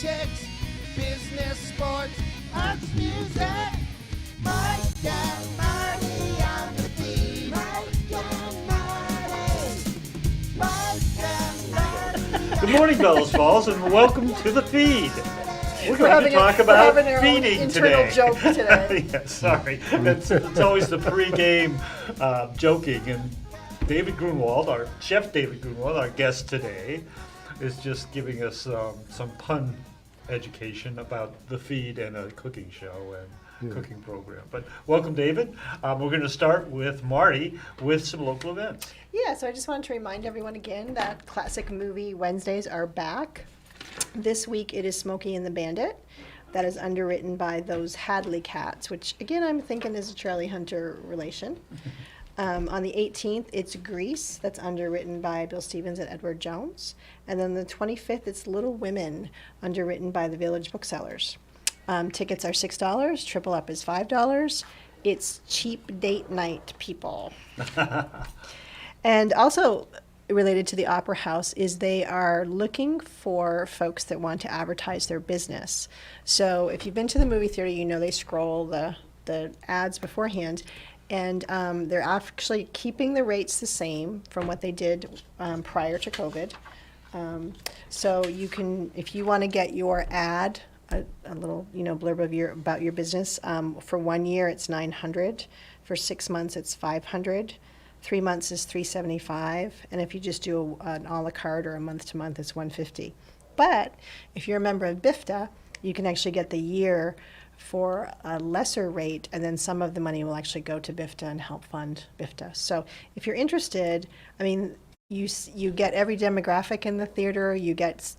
politics, business, sports, arts, music. Mike and Marty on the feed. Mike and Marty. Mike and Marty. Good morning, Bellows Falls, and welcome to the feed. We're going to talk about feeding today. Joke today. Yeah, sorry. It's always the pre-game joking. And David Groenewold, our chef David Groenewold, our guest today, is just giving us some pun education about the feed and a cooking show and cooking program. But welcome, David. We're going to start with Marty with some local events. Yeah, so I just wanted to remind everyone again that Classic Movie Wednesdays are back. This week it is Smokey and the Bandit. That is underwritten by those Hadley cats, which again I'm thinking is a Charlie Hunter relation. On the 18th, it's Grease. That's underwritten by Bill Stevens and Edward Jones. And then the 25th, it's Little Women, underwritten by the Village Booksellers. Tickets are $6. Triple Up is $5. It's cheap date night, people. And also related to the Opera House is they are looking for folks that want to advertise their business. So if you've been to the movie theater, you know they scroll the ads beforehand. And they're actually keeping the rates the same from what they did prior to COVID. So you can, if you want to get your ad, a little blurb of about your business, for 1 year it's $900, for 6 months it's $500, 3 months is $375, and if you just do an a la carte or a month to month, it's $150. But if you're a member of BIFTA, you can actually get the year for a lesser rate, and then some of the money will actually go to BIFTA and help fund BIFTA. So if you're interested, I mean, you get every demographic in the theater. You get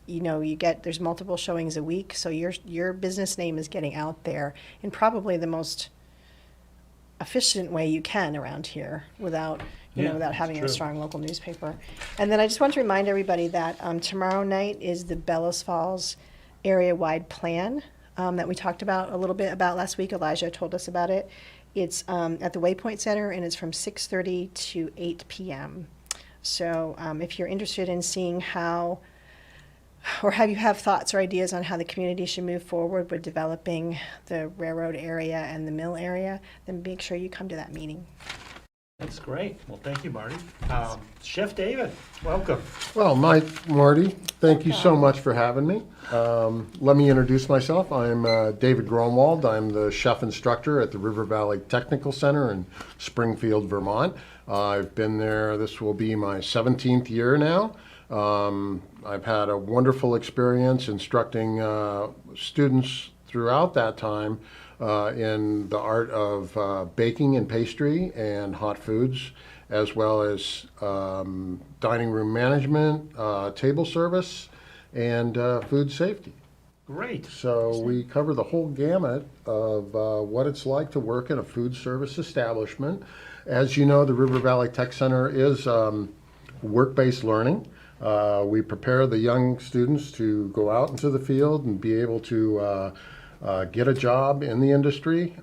there's multiple showings a week, so your business name is getting out there in probably the most efficient way you can around here without having a strong local newspaper. And then I just want to remind everybody that tomorrow night is the Bellows Falls area-wide plan that we talked about a little bit about last week. Elijah told us about it. It's at the Waypoint Center, and it's from 6:30 to 8 p.m. So if you're interested in seeing how, or you have thoughts or ideas on how the community should move forward with developing the railroad area and the mill area, then make sure you come to that meeting. That's great. Well, thank you, Marty. Chef David, welcome. Well, Marty, thank you so much for having me. Let me introduce myself. I'm David Groenewold. I'm the chef instructor at the River Valley Technical Center in Springfield, Vermont. I've been there, this will be my 17th year now. I've had a wonderful experience instructing students throughout that time in the art of baking and pastry and hot foods, as well as dining room management, table service, and food safety. Great. So we cover the whole gamut of what it's like to work in a food service establishment. As you know, the River Valley Tech Center is work-based learning. We prepare the young students to go out into the field and be able to get a job in the industry.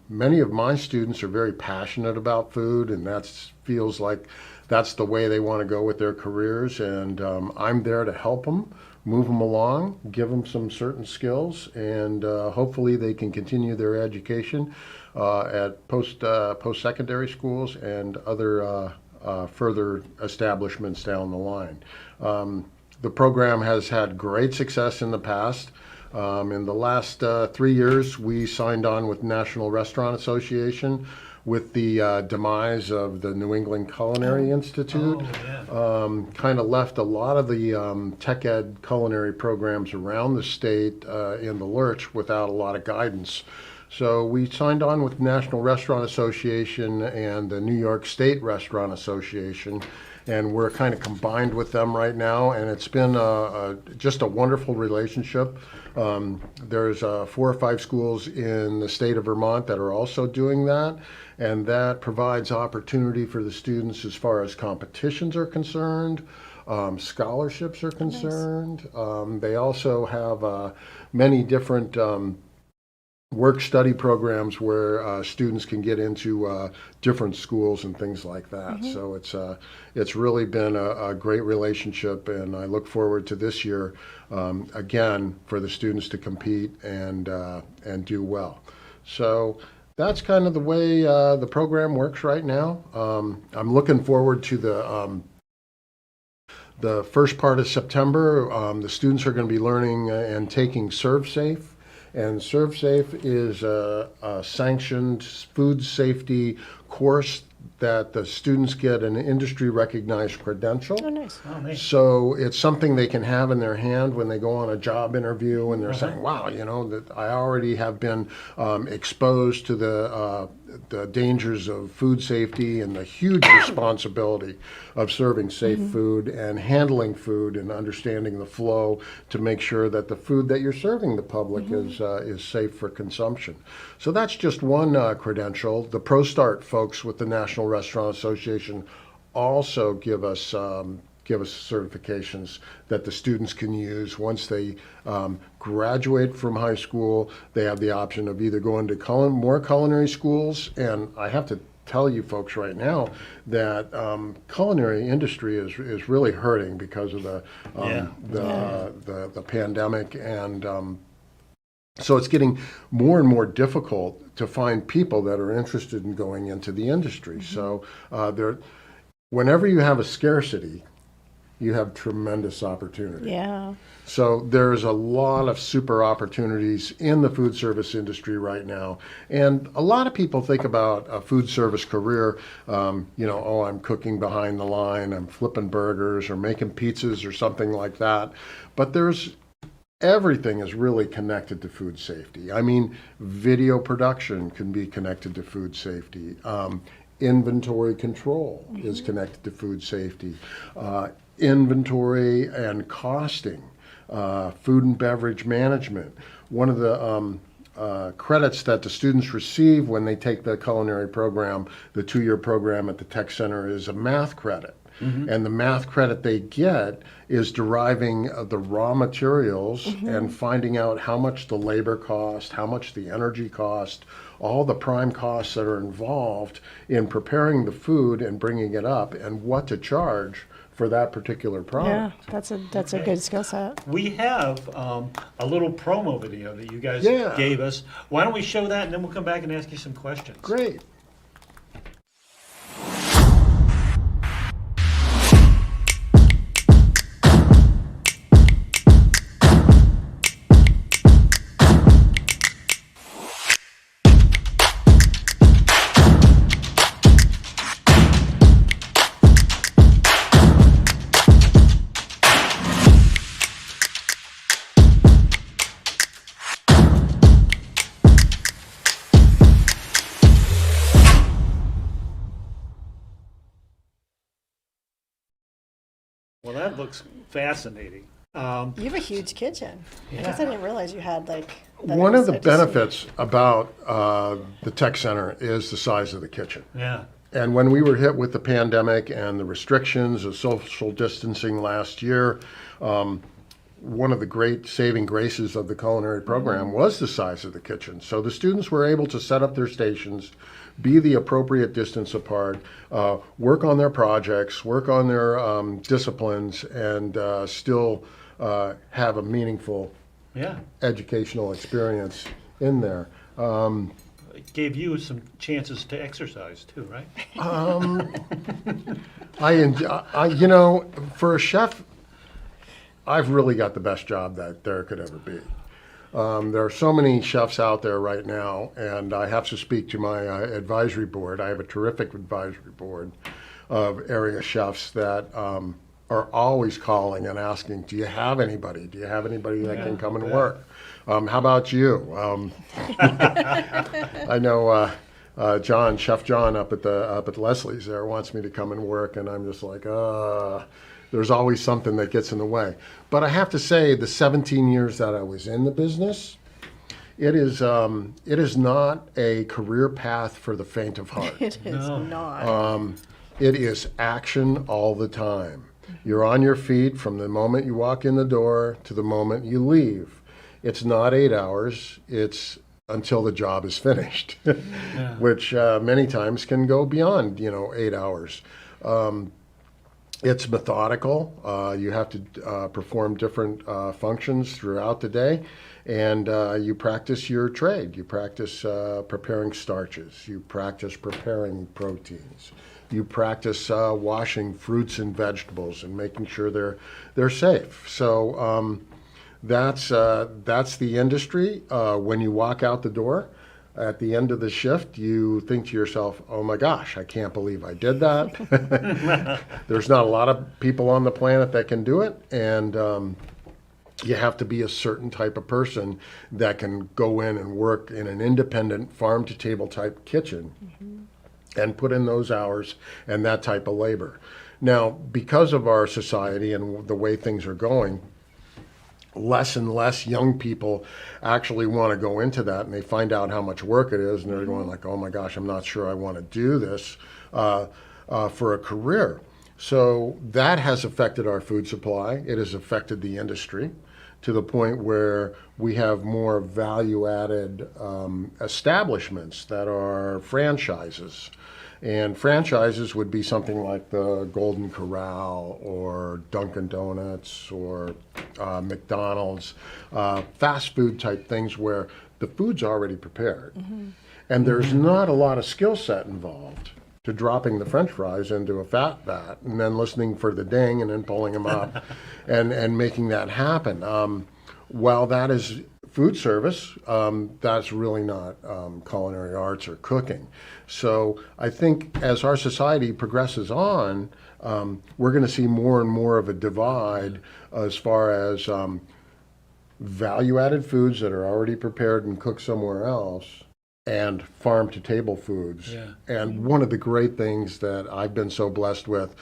Many of my students are very passionate about food, and that feels like that's the way they want to go with their careers. And I'm there to help them, move them along, give them some certain skills, and hopefully they can continue their education at post-secondary schools and other further establishments down the line. The program has had great success in the past. In the last 3 years, we signed on with National Restaurant Association with the demise of the New England Culinary Institute. Kind of left a lot of the tech ed culinary programs around the state in the lurch without a lot of guidance. So we signed on with National Restaurant Association and the New York State Restaurant Association, and we're kind of combined with them right now, and it's been just a wonderful relationship. There's 4 or 5 schools in the state of Vermont that are also doing that, and that provides opportunity for the students as far as competitions are concerned, scholarships are concerned. They also have many different work-study programs where students can get into different schools and things like that. So it's really been a great relationship, and I look forward to this year again for the students to compete and do well. So that's kind of the way the program works right now. I'm looking forward to the first part of September. The students are going to be learning and taking ServSafe. And ServSafe is a sanctioned food safety course that the students get an industry-recognized credential. Oh, nice. Oh, nice. So it's something they can have in their hand when they go on a job interview, and they're saying, wow, you know, that I already have been exposed to the dangers of food safety and the huge responsibility of serving safe food and handling food and understanding the flow to make sure that the food that you're serving the public is safe for consumption. So that's just one credential. The ProStart folks with the National Restaurant Association also give us certifications that the students can use once they graduate from high school. They have the option of either going to more culinary schools, and I have to tell you folks right now that culinary industry is really hurting because of the pandemic, and so it's getting more and more difficult to find people that are interested in going into the industry. So whenever you have a scarcity, you have tremendous opportunity. Yeah. So there's a lot of super opportunities in the food service industry right now. And a lot of people think about a food service career, oh, I'm cooking behind the line, I'm flipping burgers or making pizzas or something like that. But everything is really connected to food safety. I mean, video production can be connected to food safety. Inventory control is connected to food safety. Inventory and costing, food and beverage management. One of the credits that the students receive when they take the culinary program, the 2-year program at the Tech Center, is a math credit. And the math credit they get is deriving the raw materials and finding out how much the labor cost, how much the energy cost, all the prime costs that are involved in preparing the food and bringing it up, and what to charge for that particular product. Yeah, that's a good skill set. We have a little promo video that you guys Yeah. gave us. Why don't we show that, and then we'll come back and ask you some questions. Great. Well, that looks fascinating. You have a huge kitchen. I guess I didn't realize you had that. One of the I just- benefits about the Tech Center is the size of the kitchen. Yeah. And when we were hit with the pandemic and the restrictions of social distancing last year, one of the great saving graces of the culinary program was the size of the kitchen. So the students were able to set up their stations, be the appropriate distance apart, work on their projects, work on their disciplines, and still have a meaningful educational experience in there. It gave you some chances to exercise too, right? For a chef, I've really got the best job that there could ever be. There are so many chefs out there right now, and I have to speak to my advisory board. I have a terrific advisory board of area chefs that are always calling and asking, do you have anybody? Do you have anybody that can come and work? How about you? I know Chef John up at Leslie's there wants me to come and work, and I'm just like, there's always something that gets in the way. But I have to say, the 17 years that I was in the business, it is not a career path for the faint of heart. It is not. It is action all the time. You're on your feet from the moment you walk in the door to the moment you leave. It's not 8 hours. It's until the job is finished, which many times can go beyond 8 hours. It's methodical. You have to perform different functions throughout the day, and you practice your trade. You practice preparing starches. You practice preparing proteins. You practice washing fruits and vegetables and making sure they're safe. So that's the industry. When you walk out the door, at the end of the shift, you think to yourself, oh my gosh, I can't believe I did that. There's not a lot of people on the planet that can do it. And you have to be a certain type of person that can go in and work in an independent farm-to-table type kitchen and put in those hours and that type of labor. Now, because of our society and the way things are going, less and less young people actually want to go into that, and they find out how much work it is, and they're going like, oh my gosh, I'm not sure I want to do this for a career. So that has affected our food supply. It has affected the industry to the point where we have more value-added establishments that are franchises. And franchises would be something like the Golden Corral or Dunkin' Donuts or McDonald's, fast food type things where the food's already prepared. And there's not a lot of skill set involved to dropping the French fries into a fat vat and then listening for the ding and then pulling them up and making that happen. While that is food service, that's really not culinary arts or cooking. So I think as our society progresses on, we're going to see more and more of a divide as far as value-added foods that are already prepared and cooked somewhere else and farm-to-table foods. And one of the great things that I've been so blessed with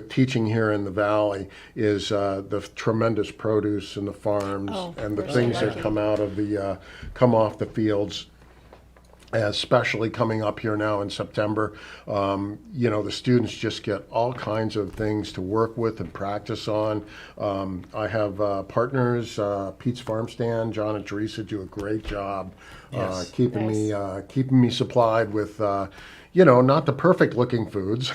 teaching here in the Valley is the tremendous produce in the farms and the things that come out of come off the fields. Especially coming up here now in September, the students just get all kinds of things to work with and practice on. I have partners, Pete's Farm Stand, John and Teresa do a great job keeping me supplied with, not the perfect looking foods,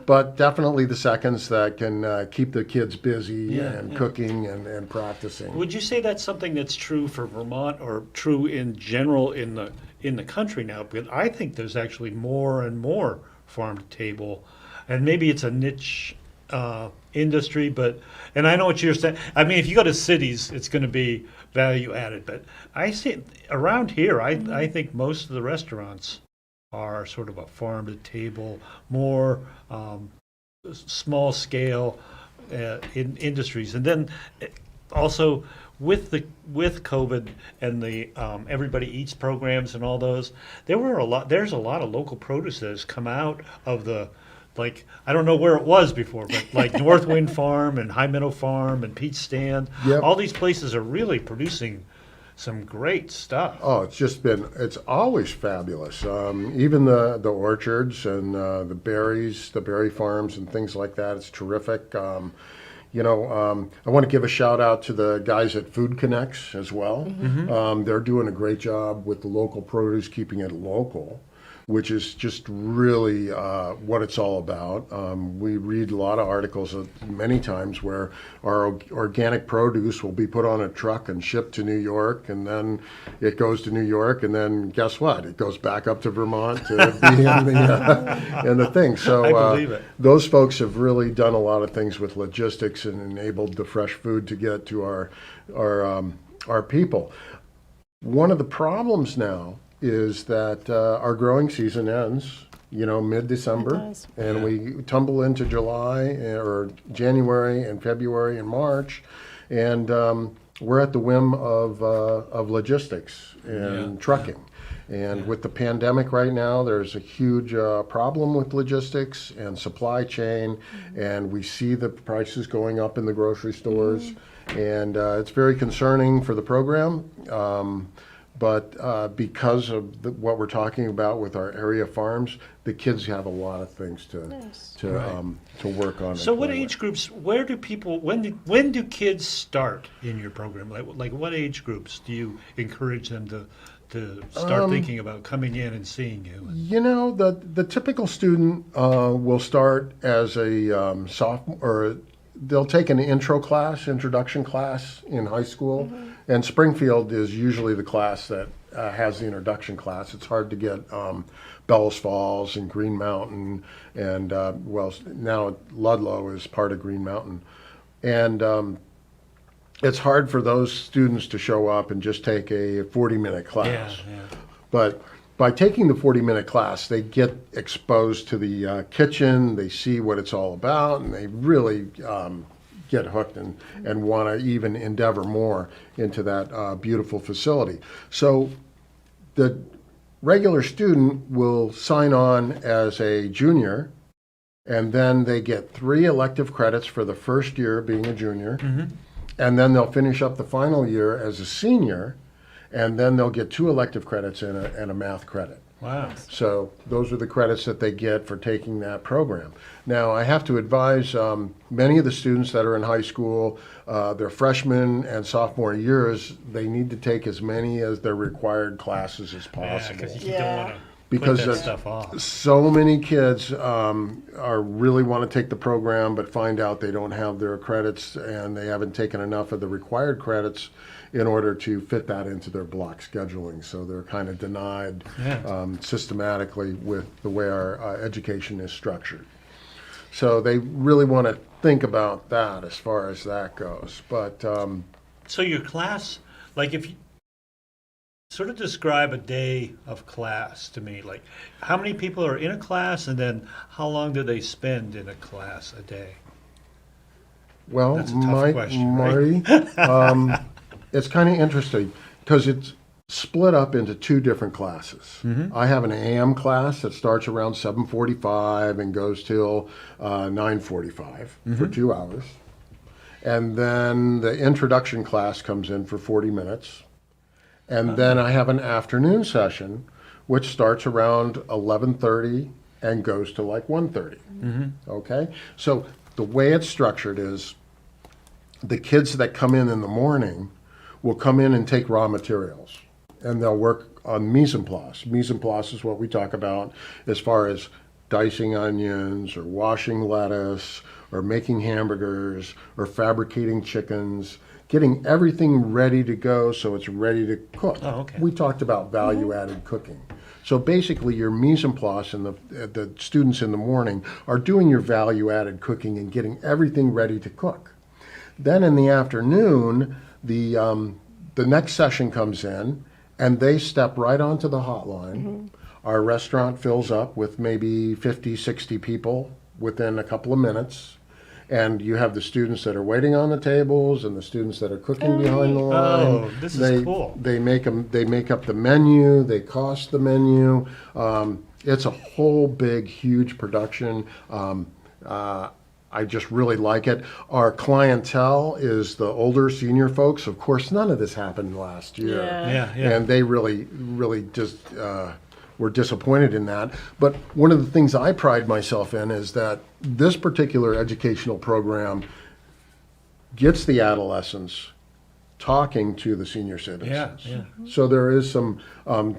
but definitely the seconds that can keep the kids busy and cooking and practicing. Would you say that's something that's true for Vermont or true in general in the country now? Because I think there's actually more and more farm to table, and maybe it's a niche industry, and I know what you're saying. I mean, if you go to cities, it's going to be value added, but I see around here, I think most of the restaurants are sort of a farm to table, more small scale in industries, and then also with COVID and the Everybody Eats programs and all those, there's a lot of local produce that has come out of the, like, I don't know where it was before, but like Northwind Farm and High Meadow Farm and Pete's Stand, all these places are really producing some great stuff. Oh, it's always fabulous. Even the orchards and the berry farms and things like that, it's terrific. I want to give a shout out to the guys at Food Connects as well. They're doing a great job with the local produce, keeping it local, which is just really what it's all about. We read a lot of articles many times where our organic produce will be put on a truck and shipped to New York, and then it goes to New York, and then guess what? It goes back up to Vermont to be in the thing. So I believe it. Those folks have really done a lot of things with logistics and enabled the fresh food to get to our people. One of the problems now is that our growing season ends, mid-December, and we tumble into July or January and February and March, and we're at the whim of logistics and trucking. And with the pandemic right now, there's a huge problem with logistics and supply chain, and we see the prices going up in the grocery stores, and it's very concerning for the program. but because of what we're talking about with our area farms, the kids have a lot of things to Nice. to work on. So and what play with. age groups, where do people, when do kids start in your program? Like what age groups do you encourage them to start thinking about coming in and seeing you? You know, the typical student will start as a sophomore, or they'll take an introduction class in high school, and Springfield is usually the class that has the introduction class. It's hard to get Bellows Falls and Green Mountain, and well, now Ludlow is part of Green Mountain, and it's hard for those students to show up and just take a 40-minute class. Yeah. But by taking the 40-minute class, they get exposed to the kitchen, they see what it's all about, and they really get hooked and want to even endeavor more into that beautiful facility. So the regular student will sign on as a junior, and then they get 3 elective credits for the first year being a junior. And then they'll finish up the final year as a senior, and then they'll get 2 elective credits and a math credit. Wow. So those are the credits that they get for taking that program. Now, I have to advise many of the students that are in high school, their freshman and sophomore years, they need to take as many as their required classes as Yeah, possible. because you Yeah. don't want to Because put that that's- stuff off. So many kids are really want to take the program, but find out they don't have their credits and they haven't taken enough of the required credits in order to fit that into their block scheduling. So they're kind of denied Yeah. systematically with the way our education is structured. So they really want to think about that as far as that goes. But So your class, like if you sort of describe a day of class to me, like how many people are in a class and then how long do they spend in a class a day? well, That's a tough question, Marty, it's kind of interesting because it's split up into 2 different classes. I have an AM class that starts around 7:45 and goes till 9:45 for 2 hours. And then the introduction class comes in for 40 minutes. And then I have an afternoon session, which starts around 11:30 and goes to like 1:30. Okay? So the way it's structured is the kids that come in the morning will come in and take raw materials, and they'll work on mise en place. Mise en place is what we talk about as far as dicing onions or washing lettuce or making hamburgers or fabricating chickens, getting everything ready to go so it's ready to cook. Oh, okay. We talked about value-added cooking. So basically your mise en place and the students in the morning are doing your value-added cooking and getting everything ready to cook. Then in the afternoon, the next session comes in, and they step right onto the hotline. Our restaurant fills up with maybe 50, 60 people within a couple of minutes. And you have the students that are waiting on the tables and the students that are cooking behind the line. Oh, this is cool. They make up the menu, they cost the menu. It's a whole big, huge production. I just really like it. Our clientele is the older senior folks. Of course, none of this happened last year. Yeah. Yeah. And they really just were disappointed in that. But one of the things I pride myself in is that this particular educational program gets the adolescents talking to the senior citizens. Yeah. So there is some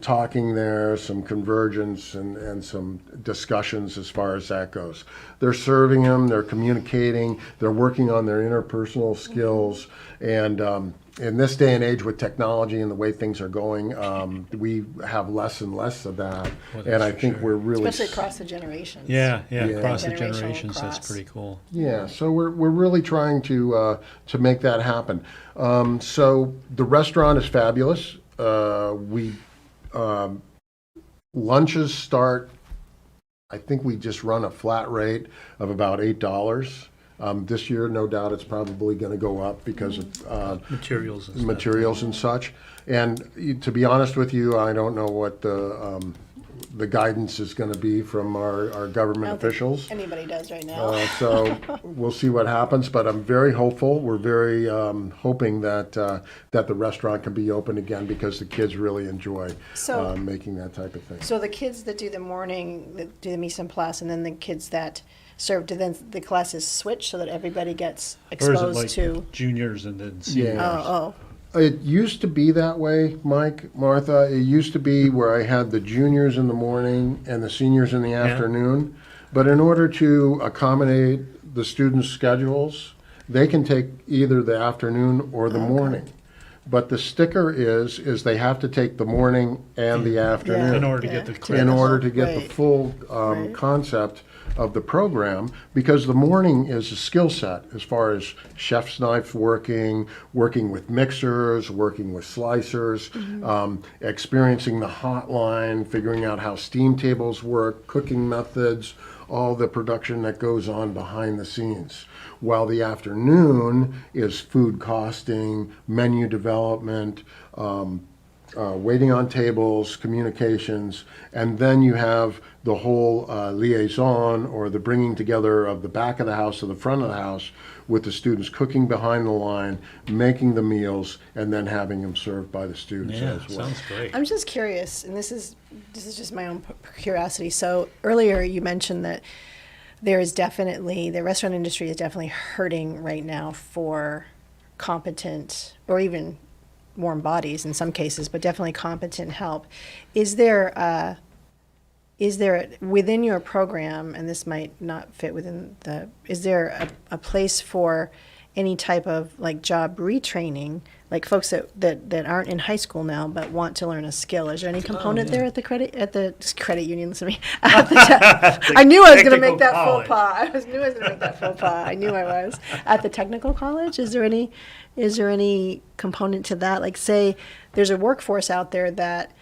talking there, some convergence, and some discussions as far as that goes. They're serving them, they're communicating, they're working on their interpersonal skills, and in this day and age with technology and the way things are going, we have less and less of that, Well, and I that's think for we're really Especially across the generations. Yeah. Yeah. Across the Generational generations, that's cross. pretty cool. Yeah, so we're really trying to make that happen. So the restaurant is fabulous. We lunches start. I think we just run a flat rate of about $8. This year, no doubt, it's probably going to go up because of Materials and stuff. materials and such. And to be honest with you, I don't know what the the guidance is going to be from our I government don't think officials. anybody does right now. So we'll see what happens, but I'm very hopeful. We're very hoping that that the restaurant can be open again because the kids really enjoy So- making that type of thing. So the kids that do the morning, that do the mise en place, and then the kids that serve, do then the classes switch so that everybody gets Or is it exposed like to? juniors and then seniors? Oh, It used to be that way, Mike, Martha. It used to be where I had the juniors in the morning and the seniors in the afternoon. But in order to accommodate the students' schedules, they can take either the afternoon or the morning. But the sticker is they have they take the morning and the afternoon. In order to get the Yeah. credit. In order to get the Right. full Right. concept of the program, because the morning is a skill set as far as chef's knife working with mixers, working with slicers, experiencing the hotline, figuring out how steam tables work, cooking methods, all the production that goes on behind the scenes. While the afternoon is food costing, menu development, waiting on tables, communications, and then you have the whole liaison or the bringing together of the back of the house to the front of the house with the students cooking behind the line, making the meals, and then having them served by the students Yeah, as well. sounds great. I'm just curious, and this is just my own curiosity. So earlier you mentioned that there is definitely, the restaurant industry is definitely hurting right now for competent or even warm bodies in some cases, but definitely competent help. Is there within your program, and this might not fit within the, is there a place for any type of like job retraining, like folks that aren't in high school now but want to learn a skill? Is there any component there at the credit union? Listen to me. I knew I was going to make technical that college. faux pas. I knew I was going to make that faux pas. I knew I was at the technical college. Is there any component to that? Like, say there's a workforce out there that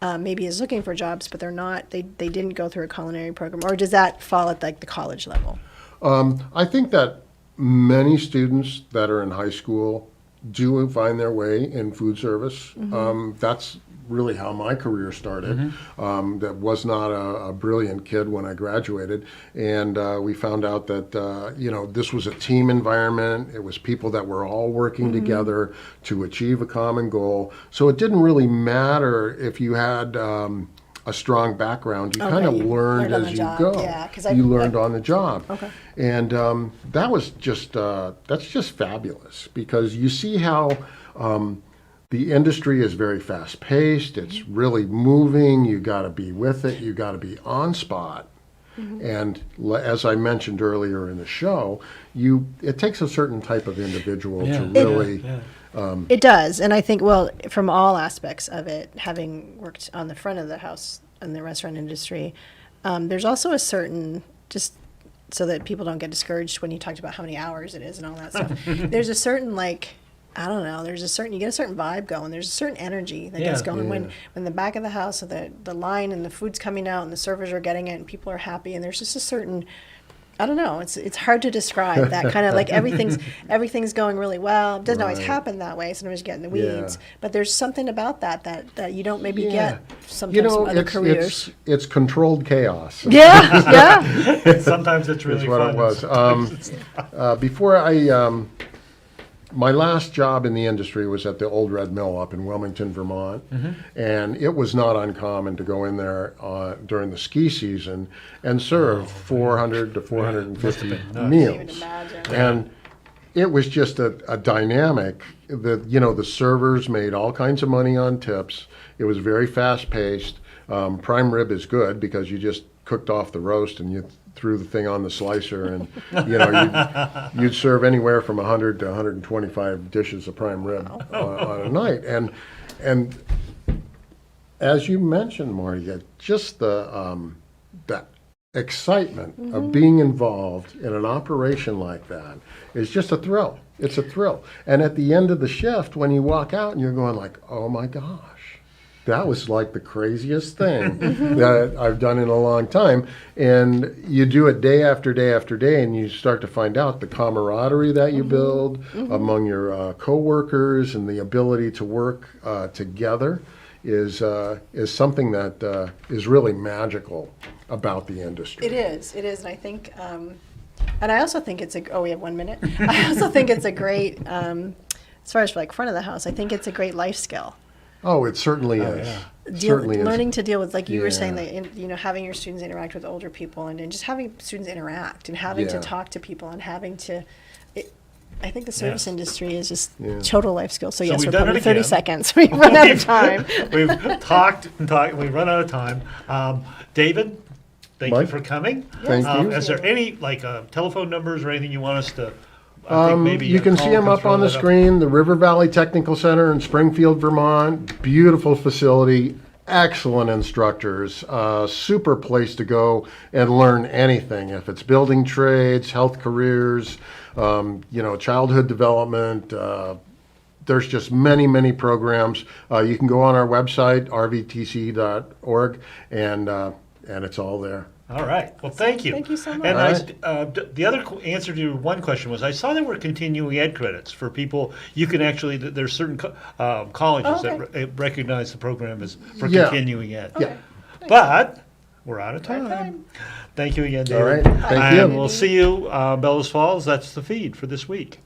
maybe is looking for jobs, but they're not. They didn't go through a culinary program, or does that fall at like the college level? I think that many students that are in high school do find their way in food service. That's really how my career started. That was not a brilliant kid when I graduated, and we found out that this was a team environment. It was people that were all working together to achieve a common goal. So it didn't really matter if you had a strong background. You kind of you learned learned on as the you job. go. Yeah, 'cause you learned on the job. Okay. And that was just that's just fabulous because you see how the industry is very fast paced. It's really moving. You got to be with it. You got to be on spot. And as I mentioned earlier in the show, it takes a certain type of individual to really. It does, and I think, well, from all aspects of it, having worked on the front of the house in the restaurant industry, there's also a certain, just so that people don't get discouraged when you talked about how many hours it is and all that stuff, there's a certain, like, I don't know, you get a certain vibe going, there's a certain energy that gets going when the back of the house, the line and the food's coming out and the servers are getting it and people are happy, and there's just a certain, I don't know. It's hard to describe that kind of like everything's going really well. It doesn't always Right. happen that way. Sometimes you get in the Yeah. weeds, but there's something about that you don't maybe Yeah. get sometimes from other careers. It's controlled chaos. Yeah, yeah. Sometimes it's really Is what fun. it was. Sometimes it's not. Before my last job in the industry was at the Old Red Mill up in Wilmington, Vermont, and it was not uncommon to go in there during the ski season and serve 400 to 450 been nuts. Can't even meals. imagine. And it was just a dynamic that, the servers made all kinds of money on tips. It was very fast paced. Prime rib is good because you just cooked off the roast and you threw the thing on the slicer, and you'd serve anywhere from 100 to 125 dishes of prime rib on a night. And as you mentioned, Marty, just that excitement of being involved in an operation like that is just a thrill. It's a thrill. And at the end of the shift, when you walk out and you're going like, oh my gosh, that was like the craziest thing that I've done in a long time. And you do it day after day after day, and you start to find out the camaraderie that you build among your coworkers and the ability to work together is something that is really magical about the industry. It is, and I think, and I also think it's we have 1 minute. I also think it's a great, as far as like front of the house, I think it's a great life skill. Oh, it certainly is. It certainly is. Learning to deal with, like you were saying, Yeah. that having your students interact with older people, and just having students interact, and having to Yeah. talk to people, and having to. I think the service Yes. industry is just Yeah. total life skill. So yes, we've we're done probably it 30 again. seconds. We've run out of time. We've talked and talked, and we've run out of time. David, thank you Mike? for coming. Thank you. Is there any telephone numbers or anything you want us to? I think maybe You can Colin see them up throw on the that up. screen. The River Valley Technical Center in Springfield, Vermont. Beautiful facility, excellent instructors, super place to go and learn anything. If it's building trades, health careers, childhood development. There's just many, many programs. You can go on our website, rvtc.org, and it's all there. All right. Well, thank you. Thank you so much. And the other answer to one question was, I saw there were continuing ed credits for people. You can actually, there's certain colleges Okay. that recognize the program as for Yeah. continuing ed. Yeah. But we're out of time. Thank you again, David. All right. Thank you. And we'll see you Bellows Falls. That's the feed for this week.